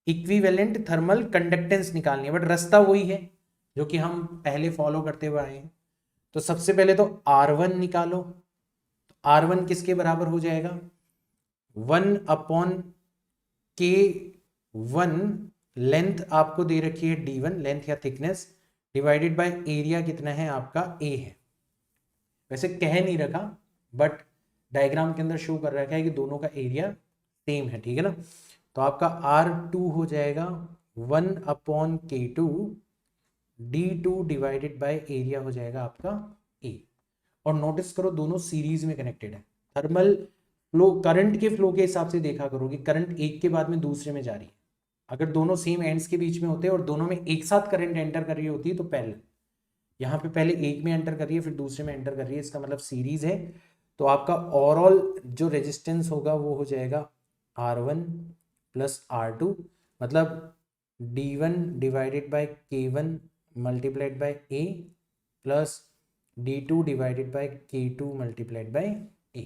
इक्विवेलेंट थर्मल कंडक्टेंस निकालनी है, बट रास्ता वही है जो कि हम पहले फॉलो करते हुए आए हैं। तो सबसे पहले तो R1 निकालो, तो R1 किसके बराबर हो जाएगा, 1/K1, लेंथ आपको दे रखी है D1, लेंथ या थिकनेस, डिवाइडेड बाय एरिया कितना है आपका A है। वैसे कह नहीं रखा बट डायग्राम के अंदर शो कर रखा है कि दोनों का एरिया सेम है, ठीक है ना। तो आपका R2 हो जाएगा 1/K2, D2 divided by area हो जाएगा आपका A। और नोटिस करो दोनों सीरीज में कनेक्टेड है। थर्मल फ्लो करंट के फ्लो के हिसाब से देखा करो कि करंट एक के बाद में दूसरे में जा रही है। अगर दोनों सेम एंड्स के बीच में होते हैं और दोनों में एक साथ करंट एंटर कर रही होती है तो पहले यहाँ पे पहले एक में एंटर कर रही है फिर दूसरे में एंटर कर रही है, इसका मतलब सीरीज है। तो आपका ओवरऑल जो रेजिस्टेंस होगा वो हो जाएगा R1 प्लस R2, मतलब D1 divided by K1 multiplied by A plus d2 divided by k2 multiplied by a।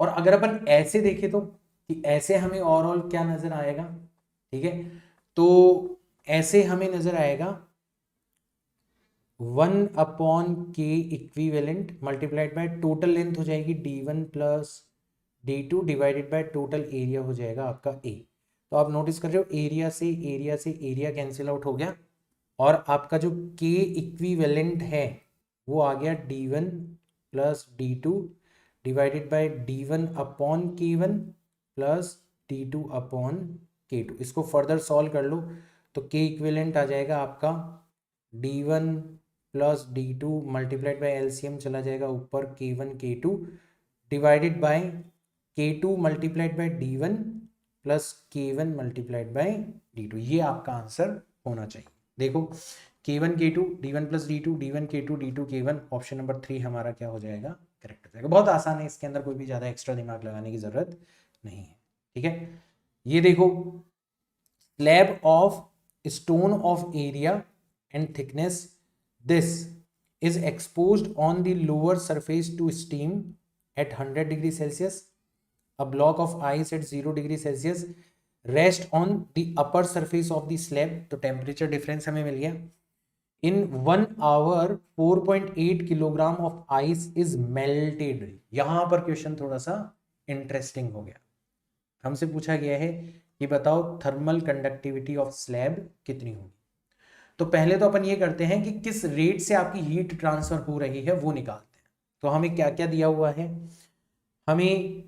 और अगर अपन ऐसे देखें तो कि ऐसे हमें ओवरऑल क्या नजर आएगा, ठीक है, तो ऐसे हमें नजर आएगा 1/k equivalent multiplied by total length हो जाएगी d1 plus d2 divided by total area हो जाएगा आपका a। तो आप नोटिस कर रहे हो एरिया से एरिया कैंसिल आउट हो गया और आपका जो k इक्विवेलेंट है वो आ गया d1 plus d2 divided by d1 upon k1 plus d2 upon k2। इसको फर्दर सॉल्व कर लो तो k इक्विवेलेंट आ जाएगा आपका d1 plus d2 multiplied by LCM चला जाएगा ऊपर k1 k2 divided by k2 multiplied by d1 plus k1 multiplied by d2। ये आपका आंसर होना चाहिए। देखो k1 k2 d1 plus d2 d1 k2 d2 k1, option number 3 हमारा क्या हो जाएगा, करेक्ट हो जाएगा। बहुत आसान है, इसके अंदर कोई भी ज़्यादा एक्स्ट्रा दिमाग लगाने की ज़रूरत नहीं है, ठीक है। ये देखो slab of stone of area and thickness this is exposed on the lower surface to steam at 100 degree Celsius. A block of ice at 0 degree Celsius rest on the upper surface of the slab. तो टेम्परेचर डिफरेंस हमें मिल गया। In 1 hour 4.8 kilogram of ice is melted. यहां पर क्वेश्चन थोड़ा सा इंटरेस्टिंग हो गया। हमसे पूछा गया है कि बताओ थर्मल कंडक्टिविटी ऑफ स्लैब कितनी होगी। तो पहले तो अपन ये करते हैं कि किस रेट से आपकी हीट ट्रांसफर हो रही है वो निकालते हैं। तो हमें क्या क्या दिया हुआ है, हमें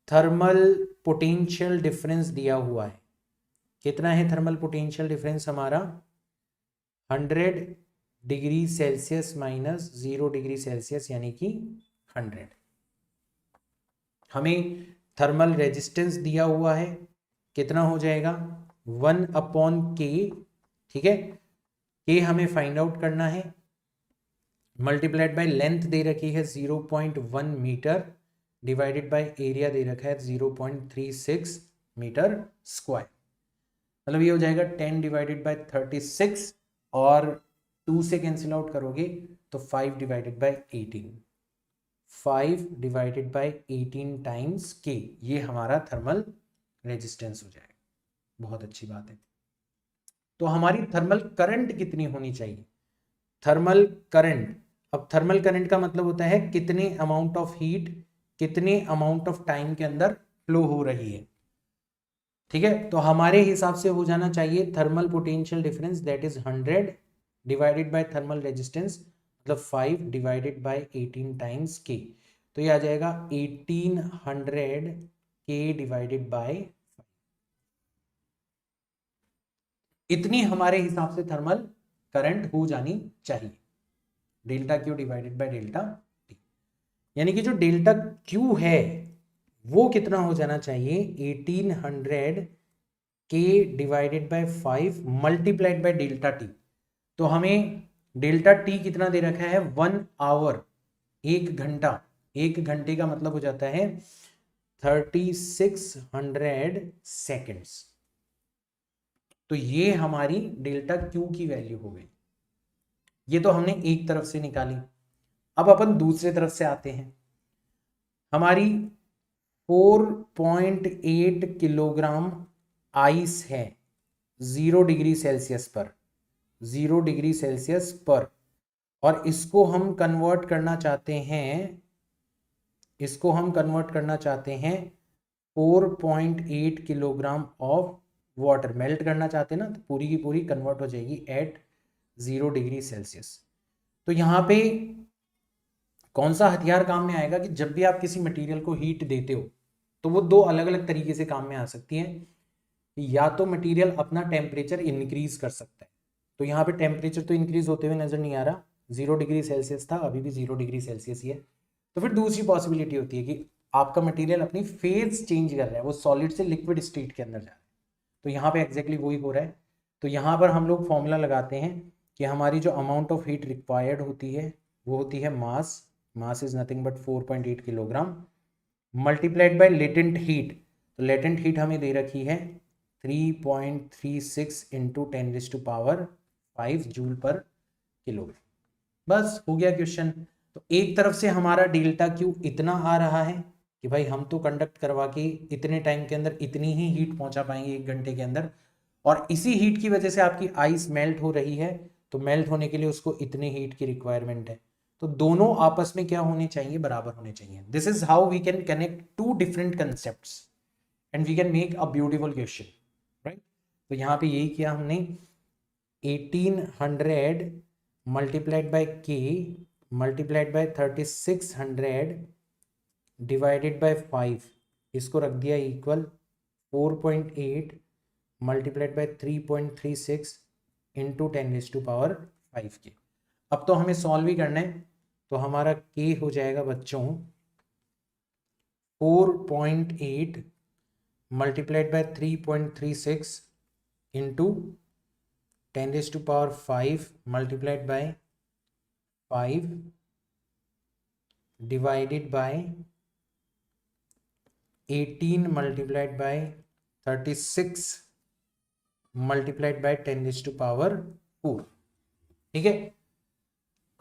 थर्मल पोटेंशियल डिफरेंस दिया हुआ है। कितना है थर्मल पोटेंशियल डिफरेंस हमारा, 100 degree Celsius minus 0 degree Celsius यानी कि 100। हमें थर्मल रेजिस्टेंस दिया हुआ है, कितना हो जाएगा 1/k, ठीक है। के हमें फाइंड आउट करना है, मल्टीप्लाइड बाय लेंथ दे रखी है 0.1 मीटर डिवाइडेड बाय एरिया दे रखा है 0.36 मीटर स्क्वायर। मतलब ये हो जाएगा 10 डिवाइडेड बाय 36 और 2 से कैंसिल आउट करोगे तो 5 divided by 18, 5 divided by 18 times के, ये हमारा थर्मल रेजिस्टेंस हो जाएगा। बहुत अच्छी बात है। तो हमारी थर्मल करंट कितनी होनी चाहिए, थर्मल करंट। अब थर्मल करंट का मतलब होता है कितने अमाउंट ऑफ हीट कितने अमाउंट ऑफ टाइम के अंदर फ्लो हो रही है, ठीक है। तो हमारे हिसाब से हो जाना चाहिए thermal potential difference that is 100 divided by thermal resistance, मतलब 5 डिवाइडेड बाय 18 टाइम्स के। तो ये आ जाएगा 1800 के डिवाइडेड बाय, इतनी हमारे हिसाब से थर्मल करंट हो जानी चाहिए, delta Q divided by delta T. यानी कि जो डेल्टा क्यू है वो कितना हो जाना चाहिए, 1800 के divided by 5 multiplied by delta T. तो हमें डेल्टा टी कितना दे रखा है, 1 आवर, 1 घंटा। 1 घंटे का मतलब हो जाता है 3600 सेकेंड्स। तो ये हमारी डेल्टा क्यू की वैल्यू हो गई। ये तो हमने एक तरफ से निकाली। अब अपन दूसरे तरफ से आते हैं। हमारी 4.8 किलोग्राम आइस है 0 डिग्री सेल्सियस पर, 0 डिग्री सेल्सियस पर, और इसको हम कन्वर्ट करना चाहते हैं, इसको हम कन्वर्ट करना चाहते हैं 4.8 किलोग्राम ऑफ वाटर, मेल्ट करना चाहते हैं ना, तो पूरी की पूरी कन्वर्ट हो जाएगी एट 0 डिग्री सेल्सियस। तो यहाँ पे कौन सा हथियार काम में आएगा कि जब भी आप किसी मटेरियल को हीट देते हो तो वो दो अलग अलग तरीके से काम में आ सकती है। या तो मटेरियल अपना टेम्परेचर इंक्रीज कर सकता है, तो यहाँ पे टेम्परेचर तो इंक्रीज होते हुए नजर नहीं आ रहा, 0 डिग्री सेल्सियस था, अभी भी 0 डिग्री सेल्सियस ही है। तो फिर दूसरी पॉसिबिलिटी होती है कि आपका मटेरियल अपनी फेज चेंज कर रहा है, वो सॉलिड से लिक्विड स्टेट के अंदर जा रहा है। तो यहाँ पे एग्जैक्टली वही हो रहा है। तो यहाँ पर हम लोग फॉर्मूला लगाते हैं कि हमारी जो अमाउंट ऑफ हीट रिक्वायर्ड होती है वो होती है mass, mass is nothing but 4.8 kilogram multiplied by latent heat. तो लेटेंट हीट हमें दे रखी है 3.36 इंटू 10⁵ जूल पर किलोग्राम। बस हो गया क्वेश्चन। तो एक तरफ से हमारा डेल्टा क्यू इतना आ रहा है कि भाई हम तो कंडक्ट करवा के इतने टाइम के अंदर इतनी ही हीट पहुंचा पाएंगे 1 घंटे के अंदर, और इसी हीट की वजह से आपकी आइस मेल्ट हो रही है, तो मेल्ट होने के लिए उसको इतनी हीट की रिक्वायरमेंट है। तो दोनों आपस में क्या होने चाहिए, बराबर होने चाहिए। This is how we can connect two different concepts and we can make a beautiful question, right. तो यहाँ पे यही किया हमने, 1800 multiplied by K multiplied by 3600 divided by 5, इसको रख दिया इक्वल 4.8 मल्टीप्लाइड बाय 3.36 इंटू 10⁵ के। अब तो हमें सॉल्व ही करना है, तो हमारा के हो जाएगा बच्चों 4.8 multiplied by 3.36 into 10⁵ multiplied by 5 divided by 18 multiplied by 36 multiplied by 10⁴। ठीक है,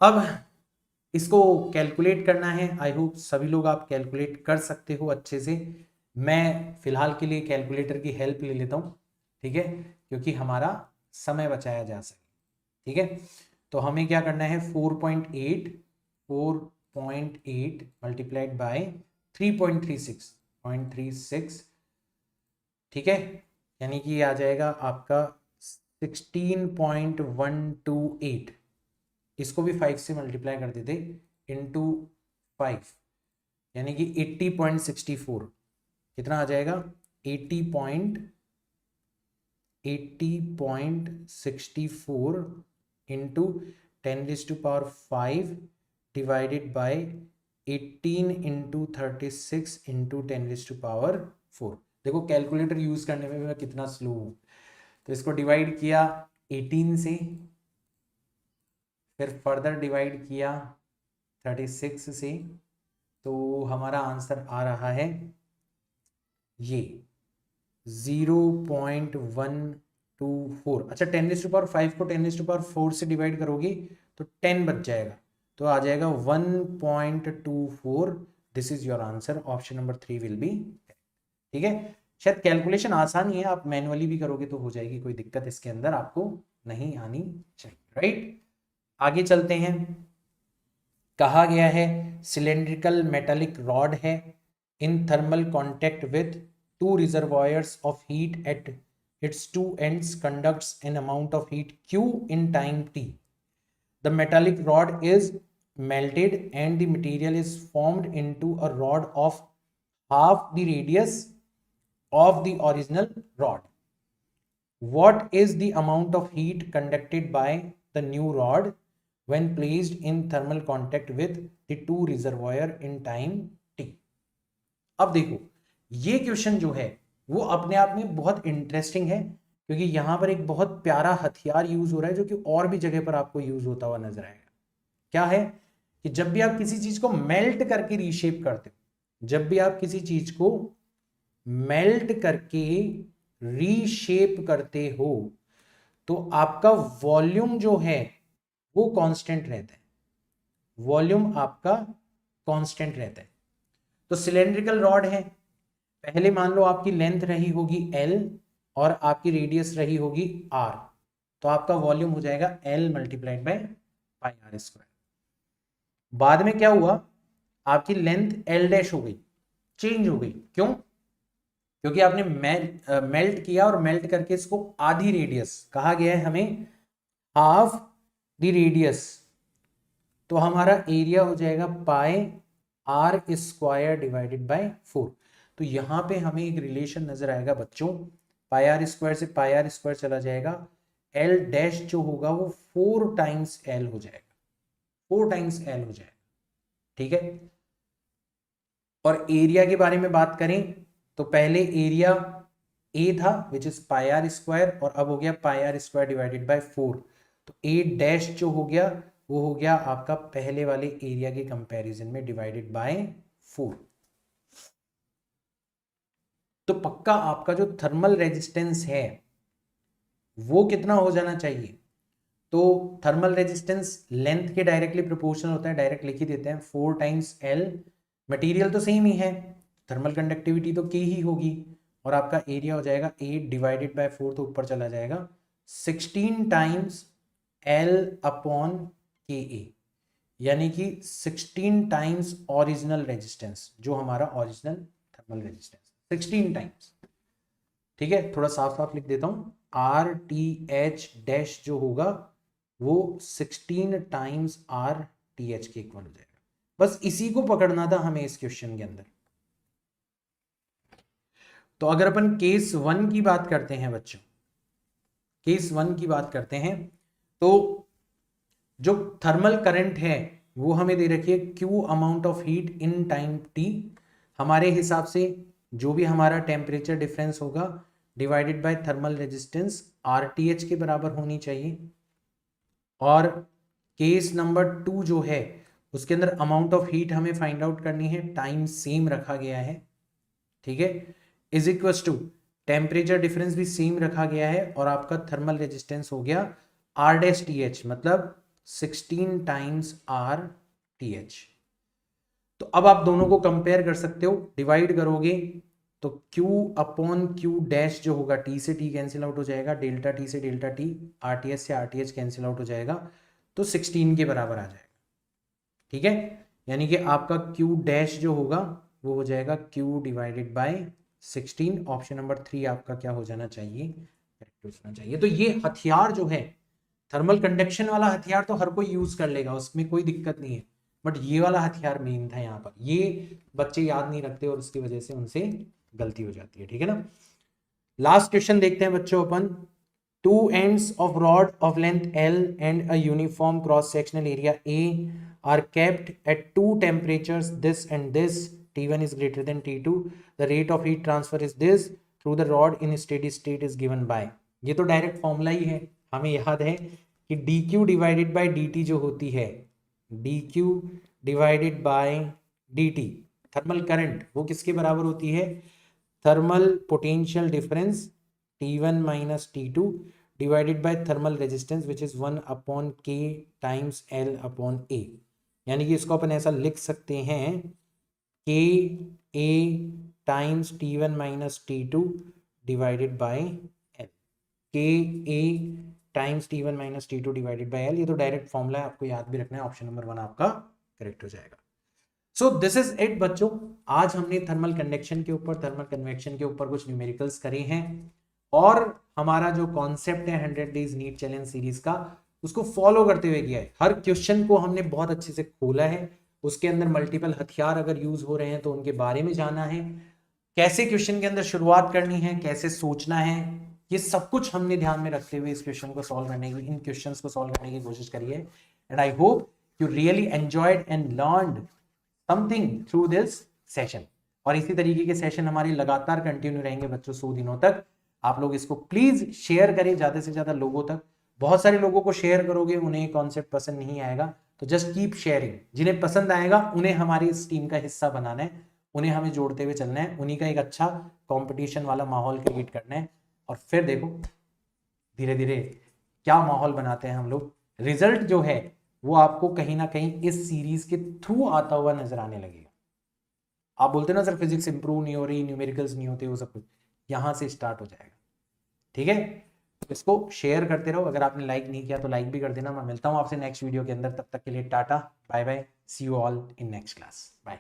अब इसको कैलकुलेट करना है। आई होप सभी लोग आप कैलकुलेट कर सकते हो अच्छे से। मैं फिलहाल के लिए कैलकुलेटर की हेल्प ले लेता हूँ, ठीक है, क्योंकि हमारा समय बचाया जा सके। ठीक है, तो हमें क्या करना है, 4.8 मल्टीप्लाइड बाय 3.36, ठीक है, यानी कि आ जाएगा आपका 16.128। इसको भी 5 से मल्टीप्लाई कर देते इंटू 5, यानी कि 80.64। कितना आ जाएगा, 80.64 into 10⁵ divided by 18 into 36 into 10⁴। देखो कैलकुलेटर यूज करने में मैं कितना स्लो हूं। तो इसको डिवाइड किया 18 से, फिर फर्दर डिवाइड किया 36 से, तो हमारा आंसर आ रहा है ये 0.124। अच्छा, 10⁵ को 10⁴ से डिवाइड करोगे तो 10 बच जाएगा, तो आ जाएगा 1.24। This is your answer, option number 3 will be. ठीक है, शायद कैलकुलेशन आसान ही है, आप मैनुअली भी करोगे तो हो जाएगी, कोई दिक्कत इसके अंदर आपको नहीं आनी चाहिए, राइट। आगे चलते हैं। कहा गया है सिलेंड्रिकल मेटालिक रॉड है, in thermal contact with to reservoirs of heat at its two ends conducts an amount of heat Q in time t. The metallic rod is melted and the material is formed into a rod of half the radius of the original rod. What is the amount of heat conducted by the new rod when placed in thermal contact with the two reservoir in time t? अब देखो ये क्वेश्चन जो है वो अपने आप में बहुत इंटरेस्टिंग है, क्योंकि यहां पर एक बहुत प्यारा हथियार यूज हो रहा है जो कि और भी जगह पर आपको यूज होता हुआ नजर आएगा। क्या है कि जब भी आप किसी चीज को मेल्ट करके रीशेप करते हो, जब भी आप किसी चीज को मेल्ट करके रीशेप करते हो, तो आपका वॉल्यूम जो है वो कांस्टेंट रहता है, वॉल्यूम आपका कांस्टेंट रहता है। तो सिलेंड्रिकल रॉड है, पहले मान लो आपकी लेंथ रही होगी L और आपकी रेडियस रही होगी R, तो आपका वॉल्यूम हो जाएगा L multiplied by pi are square. बाद में क्या हुआ, आपकी लेंथ L डैश हो गई, चेंज हो गई। क्यों? क्योंकि आपने मेल्ट किया और मेल्ट करके इसको आधी रेडियस, कहा गया है हमें हाफ द रेडियस, तो हमारा एरिया हो जाएगा पाई आर स्क्वायर डिवाइडेड बाय 4। तो यहां पे हमें एक रिलेशन नजर आएगा बच्चों, पाई आर स्क्वायर से पाई आर स्क्वायर चला जाएगा, एल डैश जो होगा वो 4 टाइम्स एल हो जाएगा, 4 टाइम्स एल हो जाएगा। ठीक है, और एरिया के बारे में बात करें तो पहले एरिया ए था which is pi are square, और अब हो गया pi are square divided by 4। तो ए डैश जो हो गया वो हो गया आपका पहले वाले एरिया के कंपैरिजन में डिवाइडेड बाय 4। तो पक्का आपका जो थर्मल रेजिस्टेंस है वो कितना हो जाना चाहिए, तो थर्मल रेजिस्टेंस लेंथ के डायरेक्टली प्रोपोर्शनल होता है, डायरेक्ट लिख ही देते हैं 4 टाइम्स एल। मटेरियल तो सेम ही है, थर्मल कंडक्टिविटी तो के ही होगी, और आपका एरिया हो जाएगा 8 डिवाइडेड बाय 4, तो ऊपर चला जाएगा 16 टाइम्स एल अपॉन के ए, यानी कि 16 टाइम्स ओरिजिनल रेजिस्टेंस, जो हमारा ओरिजिनल थर्मल रेजिस्टेंस 16 टाइम्स। ठीक है, थोड़ा साफ साफ लिख देता हूं, आर टी एच डैश जो होगा वो 16 टाइम्स आर टी एच के इक्वल हो जाएगा। बस इसी को पकड़ना था हमें इस क्वेश्चन के अंदर। तो अगर अपन केस 1 की बात करते हैं बच्चों, केस 1 की बात करते हैं, तो जो थर्मल करंट है वो हमें दे रखी है Q amount of heat in time T. हमारे हिसाब से जो भी हमारा टेम्परेचर डिफरेंस होगा divided by thermal resistance RTH के बराबर होनी चाहिए। और केस नंबर 2 जो है उसके अंदर अमाउंट ऑफ हीट हमें फाइंड आउट करनी है, टाइम सेम रखा गया है। ठीक है, is equal to temperature difference भी सेम रखा गया है, और आपका थर्मल रेजिस्टेंस हो गया आर डैश टी एच, मतलब 16 टाइम्स आर टी एच। तो अब आप दोनों को कंपेयर कर सकते हो, डिवाइड करोगे तो Q अपॉन Q डैश जो होगा, T से T कैंसिल आउट हो जाएगा, डेल्टा T से डेल्टा T, RTS से RTS कैंसिल आउट हो जाएगा, तो 16 के बराबर आ जाएगा। ठीक है, यानी कि आपका Q डैश जो होगा वो हो जाएगा Q divided by 16। Option number 3 आपका क्या हो जाना चाहिए, करेक्ट हो जाना चाहिए। तो ये हथियार जो है, थर्मल कंडक्शन वाला हथियार तो हर कोई यूज कर लेगा, उसमें कोई दिक्कत नहीं है, बट ये वाला हथियार मेन था यहाँ पर, ये बच्चे याद नहीं रखते और उसकी वजह से उनसे गलती हो जाती है। ठीक है ना। लास्ट क्वेश्चन देखते हैं बच्चों अपन। Two ends of rod of length L and a uniform cross sectional area A are kept at two temperatures this and this, T1 is greater than T2, the rate of heat transfer is this through the rod in steady state is given by। ये तो डायरेक्ट फॉर्मूला ही है, हमें याद है कि dq डिवाइडेड बाय dt जो होती है, dq divided by dt thermal current, वो किसके बराबर होती है, thermal potential difference T1 minus T2 divided by thermal resistance which is 1 upon k times L upon A। यानी कि इसको अपन ऐसा लिख सकते हैं k a times T1 minus T2 divided by L, k a times T1 minus T2 divided by L। ये तो डायरेक्ट फॉर्मूला है, आपको याद भी रखना है, ऑप्शन नंबर 1 आपका करेक्ट हो जाएगा। सो दिस इज इट बच्चों, आज हमने थर्मल कंडक्शन के ऊपर, थर्मल कन्वेक्शन के ऊपर कुछ न्यूमेरिकल्स करे हैं, और हमारा जो कॉन्सेप्ट है 100 डेज नीट चैलेंज सीरीज का, उसको फॉलो करते हुए किया है। हर क्वेश्चन को हमने बहुत अच्छे से खोला है, उसके अंदर मल्टीपल हथियार अगर यूज हो रहे हैं तो उनके बारे में जाना है, कैसे क्वेश्चन के अंदर शुरुआत करनी है, कैसे सोचना है, ये सब कुछ हमने ध्यान में रखते हुए इस क्वेश्चन को सॉल्व करने की, इन क्वेश्चंस को सॉल्व करने की कोशिश करी है। And I hope you really enjoyed and learned something through this session. और इसी तरीके के सेशन हमारे लगातार कंटिन्यू रहेंगे बच्चों 100 दिनों तक। आप लोग इसको प्लीज शेयर करें ज्यादा से ज्यादा लोगों तक। बहुत सारे लोगों को शेयर करोगे, उन्हें कॉन्सेप्ट पसंद नहीं आएगा, तो जस्ट कीप शेयरिंग। जिन्हें पसंद आएगा उन्हें हमारी इस टीम का हिस्सा बनाना है, उन्हें हमें जोड़ते हुए चलना है, उन्हीं का एक अच्छा कंपटीशन वाला माहौल क्रिएट करना है। और फिर देखो धीरे धीरे क्या माहौल बनाते हैं हम लोग। रिजल्ट जो है वो आपको कहीं ना कहीं इस सीरीज के थ्रू आता हुआ नजर आने लगेगा। आप बोलते ना सर फिजिक्स इंप्रूव नहीं हो रही, न्यूमेरिकल्स नहीं होते, वो सब कुछ यहां से स्टार्ट हो जाएगा। ठीक है, इसको शेयर करते रहो। अगर आपने लाइक नहीं किया तो लाइक भी कर देना। मैं मिलता हूं आपसे नेक्स्ट वीडियो के अंदर, तब तक के लिए tata bye bye, see you all in next class, bye.